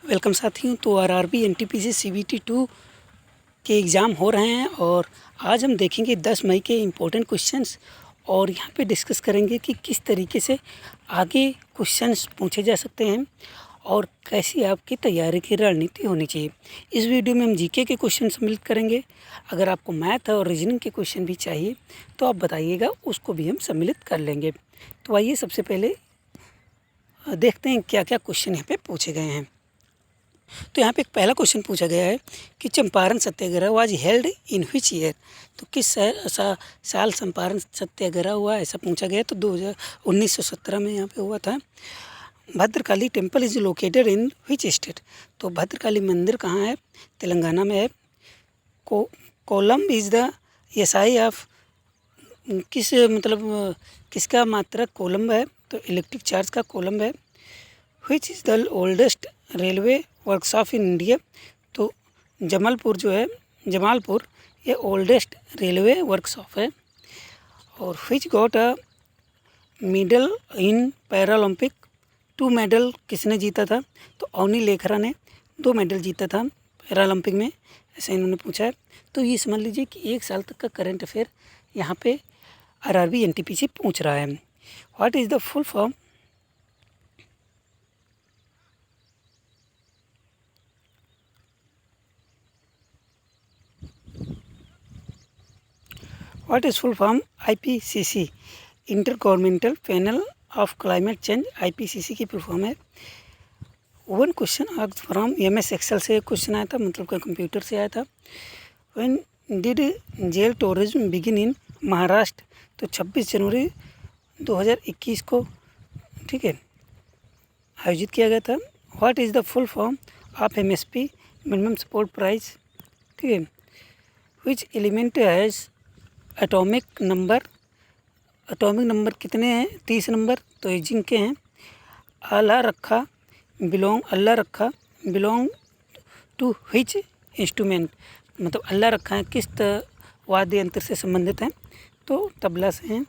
Welcome साथियों। तो RRB NTPC CBT 2 के एग्ज़ाम हो रहे हैं और आज हम देखेंगे 10 मई के इम्पोर्टेंट क्वेश्चंस और यहाँ पे डिस्कस करेंगे कि किस तरीके से आगे क्वेश्चंस पूछे जा सकते हैं और कैसी आपकी तैयारी की रणनीति होनी चाहिए। इस वीडियो में हम जीके के क्वेश्चन सम्मिलित करेंगे। अगर आपको मैथ और रीजनिंग के क्वेश्चन भी चाहिए तो आप बताइएगा, उसको भी हम सम्मिलित कर लेंगे। तो आइए सबसे पहले देखते हैं क्या क्या क्वेश्चन यहाँ पे पूछे गए हैं। तो यहाँ पे एक पहला क्वेश्चन पूछा गया है कि Champaran Satyagraha was held in which year. तो किस साल चंपारण सत्याग्रह हुआ, ऐसा पूछा गया। तो 1917 में यहाँ पे हुआ था। Bhadrakali temple is located in which state. तो भद्रकाली मंदिर कहाँ है? तेलंगाना में है। Coulomb is the SI of किसका मात्रक कोलम्ब है? तो इलेक्ट्रिक चार्ज का कोलम्ब है। Which is the oldest railway workshop in India. तो जमालपुर ये ओल्डेस्ट रेलवे वर्कशॉप है। और which got a medal in Paralympic. 2 medal किसने जीता था? तो अवनी लेखरा ने 2 मेडल जीता था पैरालंपिक में, ऐसा इन्होंने पूछा है। तो ये समझ लीजिए कि 1 साल तक का करंट अफेयर यहाँ पे आरआरबी एनटीपीसी पूछ रहा है। What is the full form? What is full form? IPCC, intergovernmental panel of climate change, IPCC की फुल फॉर्म है। One question asked from MS excel से क्वेश्चन आया था, मतलब कि कंप्यूटर से आया था। When did jail tourism begin in Maharashtra. तो 26 जनवरी 2021 को, ठीक है, आयोजित किया गया था। What is the full form of MSP, minimum support price, ठीक है। Which element has atomic number कितने हैं? 30 नंबर। तो ये जिंक के हैं। अल्लाह रखा बिलोंग टू व्हिच इंस्ट्रूमेंट। मतलब अल्लाह रखा है किस वाद्य यंत्र से संबंधित हैं? तो तबला से हैं।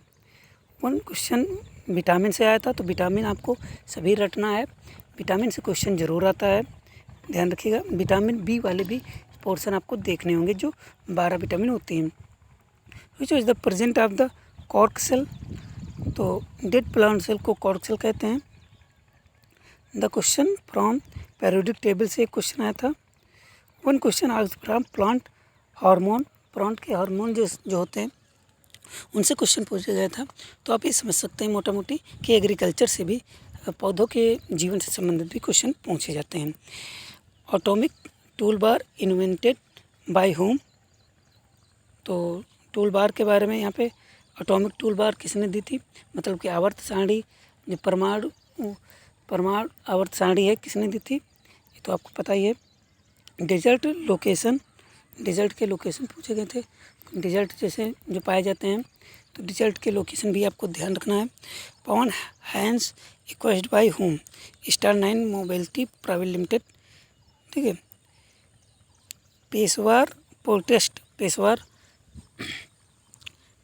वन क्वेश्चन विटामिन से आया था। तो विटामिन आपको सभी रटना है, विटामिन से क्वेश्चन ज़रूर आता है, ध्यान रखिएगा। विटामिन बी वाले भी पोर्शन आपको देखने होंगे, जो 12 विटामिन होती हैं। Which is the present of the cork cell. तो डेड प्लांट सेल को कॉर्क सेल कहते हैं। The question from periodic table से एक क्वेश्चन आया था। One question asked from plant hormone. Plant के हार्मोन जो होते हैं उनसे क्वेश्चन पूछा गया था। तो आप ये समझ सकते हैं मोटा मोटी कि एग्रीकल्चर से भी, पौधों के जीवन से संबंधित भी क्वेश्चन पूछे जाते हैं। Atomic tool bar invented by home. तो टूल बार के बारे में यहाँ पे एटॉमिक टूल बार किसने दी थी? मतलब कि आवर्त सारणी, जो परमाणु आवर्त सारणी है, किसने दी थी? ये तो आपको पता ही है। डेजर्ट के लोकेशन पूछे गए थे। डेजर्ट जैसे जो पाए जाते हैं, तो डेजर्ट के लोकेशन भी आपको ध्यान रखना है। पवन हैंस इक्वेस्ड बाय होम। स्टार 9 मोबिलिटी प्राइवेट लिमिटेड, ठीक है।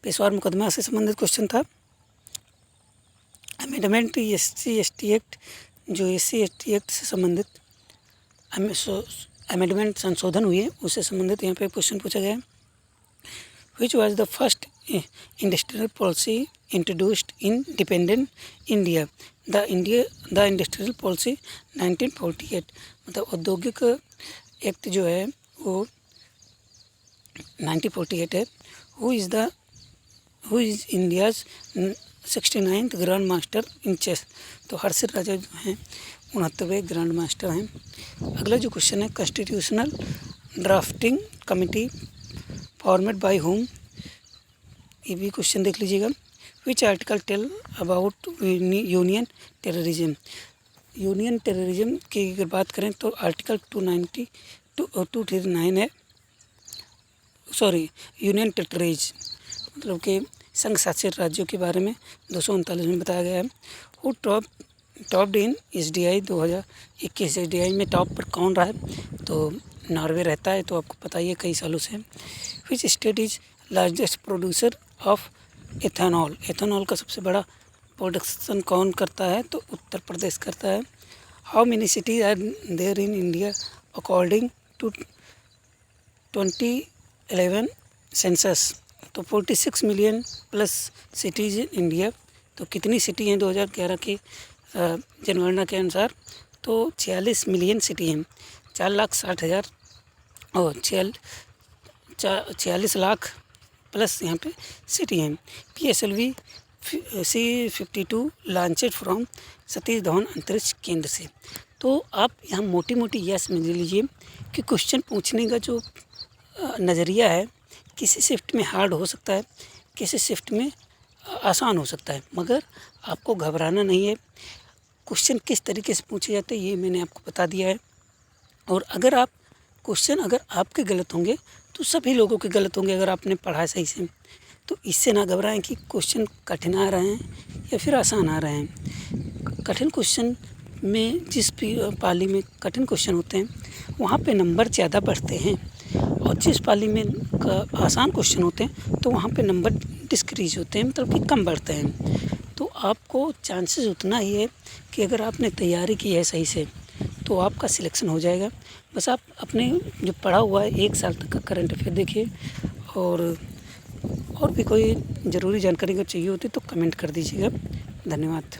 पेशवार मुकदमा से संबंधित क्वेश्चन था। अमेंडमेंट SC/ST एक्ट, जो SC/ST एक्ट से संबंधित अमेंडमेंट संशोधन हुए, उससे संबंधित यहाँ पे क्वेश्चन पूछा गया है। Which was the first industrial policy introduced in dependent India. The industrial policy 1948। मतलब औद्योगिक एक्ट जो है वो 1948 है। Who is India's 69th grand master in chess. तो हर्षित राजा जो हैं 69वें ग्रैंड मास्टर हैं। अगला जो क्वेश्चन है, constitutional drafting committee formed by home. ये भी क्वेश्चन देख लीजिएगा। Which article tell about union terrorism की अगर बात करें तो आर्टिकल 239 है। यूनियन टेररिज्म मतलब कि संघ शासित राज्यों के बारे में 239 में बताया गया है। वो टॉप्ड इन SDI 2021। SDI में टॉप पर कौन रहा है? तो नॉर्वे रहता है, तो आपको पता ही है कई सालों से। Which state is largest producer of ethanol. Ethanol का सबसे बड़ा प्रोडक्शन कौन करता है? तो उत्तर प्रदेश करता है। How many cities are there in India according to 2011 census. तो 46 million plus cities in India. तो कितनी सिटी हैं 2011 की जनगणना के अनुसार? तो 46 मिलियन सिटी हैं, 4,60,000 और 46 लाख प्लस यहाँ पे सिटी हैं। PSLV C-52 launched from Satish Dhawan अंतरिक्ष केंद्र से। तो आप यहाँ मोटी मोटी यह समझ लीजिए कि क्वेश्चन पूछने का जो नज़रिया है, किसी शिफ्ट में हार्ड हो सकता है, किसी शिफ्ट में आसान हो सकता है, मगर आपको घबराना नहीं है। क्वेश्चन किस तरीके से पूछे जाते हैं ये मैंने आपको बता दिया है। और अगर आपके गलत होंगे तो सभी लोगों के गलत होंगे अगर आपने पढ़ा सही से। तो इससे ना घबराएं कि क्वेश्चन कठिन आ रहे हैं या फिर आसान आ रहे हैं। कठिन क्वेश्चन में जिस पाली में कठिन क्वेश्चन होते हैं वहाँ पे नंबर ज़्यादा बढ़ते हैं, और जिस पाली में आसान क्वेश्चन होते हैं तो वहाँ पे नंबर डिस्क्रीज होते हैं, मतलब कि कम बढ़ते हैं। तो आपको चांसेस उतना ही है कि अगर आपने तैयारी की है सही से तो आपका सिलेक्शन हो जाएगा। बस आप अपने जो पढ़ा हुआ है 1 साल तक का करंट अफेयर देखिए, और भी कोई ज़रूरी जानकारी अगर चाहिए होती तो कमेंट कर दीजिएगा। धन्यवाद।